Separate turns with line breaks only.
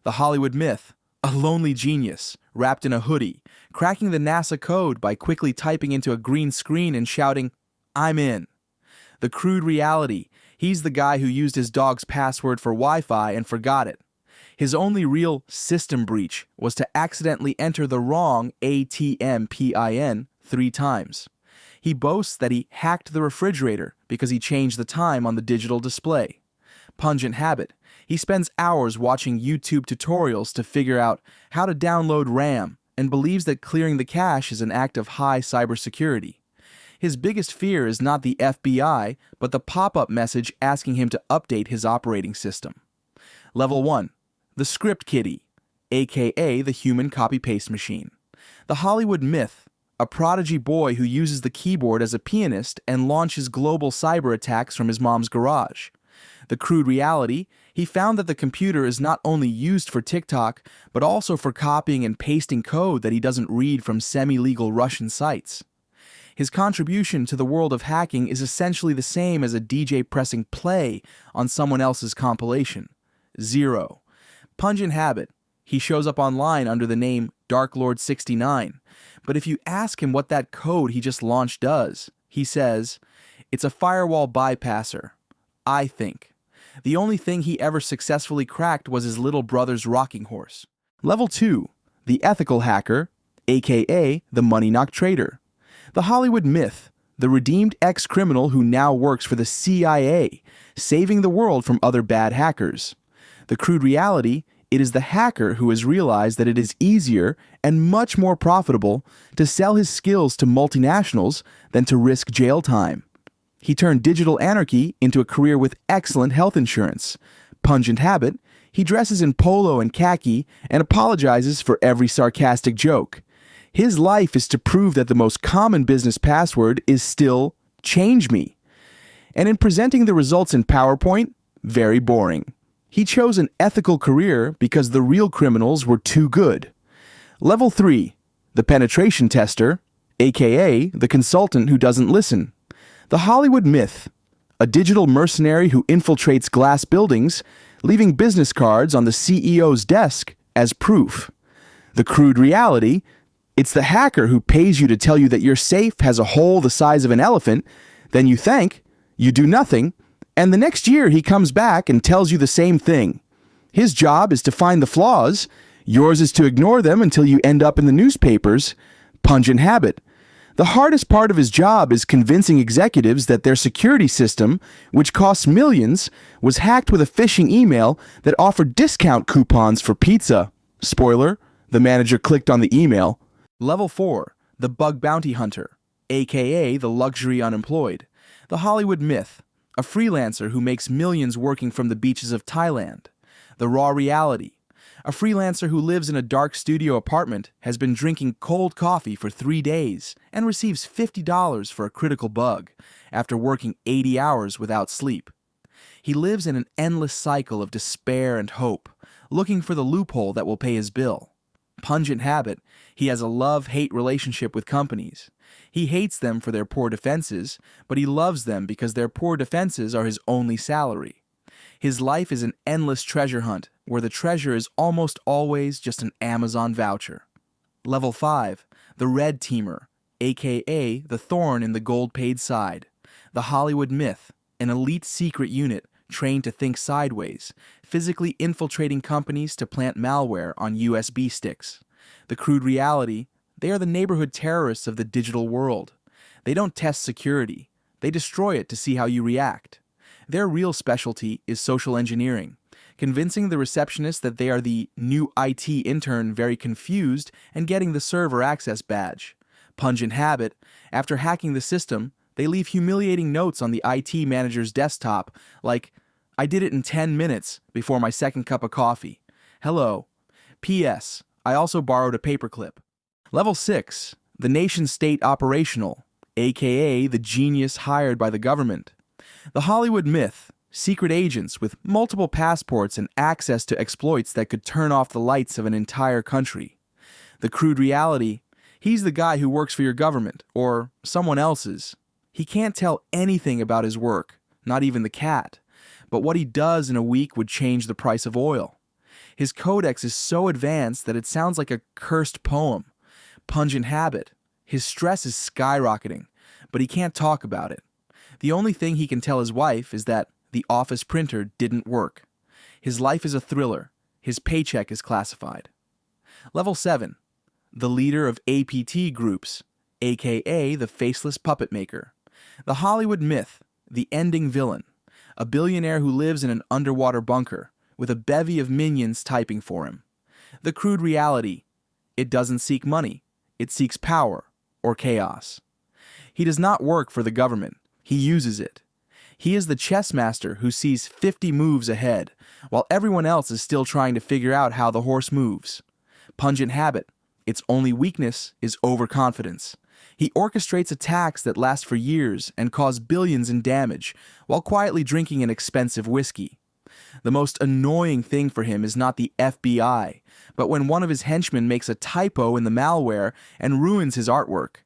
The Hollywood myth, a lonely genius, wrapped in a hoodie, cracking the NASA code by quickly typing into a green screen and shouting, "I'm in." The crude reality, he's the guy who used his dog's password for Wi-Fi and forgot it. His only real system breach was to accidentally enter the wrong ATM PIN 3 times. He boasts that he hacked the refrigerator because he changed the time on the digital display. Pungent habit. He spends hours watching YouTube tutorials to figure out how to download RAM and believes that clearing the cache is an act of high cybersecurity. His biggest fear is not the FBI, but the pop-up message asking him to update his operating system. Level 1. The Script Kiddie, aka the Human Copy-Paste Machine. The Hollywood myth, a prodigy boy who uses the keyboard as a pianist and launches global cyber attacks from his mom's garage. The crude reality, he found that the computer is not only used for TikTok, but also for copying and pasting code that he doesn't read from semi-legal Russian sites. His contribution to the world of hacking is essentially the same as a DJ pressing play on someone else's compilation. 0. Pungent habit. He shows up online under the name DarkLord69, but if you ask him what that code he just launched does, he says, "It's a firewall bypasser. I think." The only thing he ever successfully cracked was his little brother's rocking horse. Level 2. The Ethical Hacker, aka the Money Knock Trader. The Hollywood myth, the redeemed ex-criminal who now works for the CIA, saving the world from other bad hackers. The crude reality, it is the hacker who has realized that it is easier and much more profitable to sell his skills to multinationals than to risk jail time. He turned digital anarchy into a career with excellent health insurance. Pungent habit, he dresses in polo and khaki and apologizes for every sarcastic joke. His life is to prove that the most common business password is still "change me." And in presenting the results in PowerPoint, very boring. He chose an ethical career because the real criminals were too good. Level 3. The Penetration Tester, aka the consultant who doesn't listen. The Hollywood myth, a digital mercenary who infiltrates glass buildings, leaving business cards on the CEO's desk as proof. The crude reality, it's the hacker who pays you to tell you that your safe has a hole the size of an elephant, then you thank, you do nothing, and the next year he comes back and tells you the same thing. His job is to find the flaws, yours is to ignore them until you end up in the newspapers. Pungent habit. The hardest part of his job is convincing executives that their security system, which costs millions, was hacked with a phishing email that offered discount coupons for pizza. Spoiler, the manager clicked on the email. Level 4. The Bug Bounty Hunter, aka the Luxury Unemployed. The Hollywood myth, a freelancer who makes millions working from the beaches of Thailand. The Raw Reality, a freelancer who lives in a dark studio apartment has been drinking cold coffee for 3 days and receives $50 for a critical bug after working 80 hours without sleep. He lives in an endless cycle of despair and hope, looking for the loophole that will pay his bill. Pungent habit, he has a love-hate relationship with companies. He hates them for their poor defenses, but he loves them because their poor defenses are his only salary. His life is an endless treasure hunt, where the treasure is almost always just an Amazon voucher. Level 5. The Red Teamer, aka the thorn in the gold-paid side. The Hollywood myth, an elite secret unit trained to think sideways, physically infiltrating companies to plant malware on USB sticks. The crude reality, they are the neighborhood terrorists of the digital world. They don't test security. They destroy it to see how you react. Their real specialty is social engineering, convincing the receptionist that they are the new IT intern very confused and getting the server access badge. Pungent habit, after hacking the system, they leave humiliating notes on the IT manager's desktop like, "I did it in 10 minutes before my second cup of coffee. Hello. P.S. I also borrowed a paperclip." Level 6. The Nation-State Operational, aka the genius hired by the government. The Hollywood myth, secret agents with multiple passports and access to exploits that could turn off the lights of an entire country. The crude reality, he's the guy who works for your government, or someone else's. He can't tell anything about his work, not even the cat, but what he does in a week would change the price of oil. His codex is so advanced that it sounds like a cursed poem. Pungent habit. His stress is skyrocketing, but he can't talk about it. The only thing he can tell his wife is that the office printer didn't work. His life is a thriller. His paycheck is classified. Level 7. The leader of APT groups, aka the Faceless Puppet Maker. The Hollywood myth, the ending villain. A billionaire who lives in an underwater bunker, with a bevy of minions typing for him. The crude reality, it doesn't seek money, it seeks power or chaos. He does not work for the government, he uses it. He is the chess master who sees 50 moves ahead, while everyone else is still trying to figure out how the horse moves. Pungent habit, its only weakness is overconfidence. He orchestrates attacks that last for years and cause billions in damage, while quietly drinking an expensive whiskey. The most annoying thing for him is not the FBI, but when one of his henchmen makes a typo in the malware and ruins his artwork.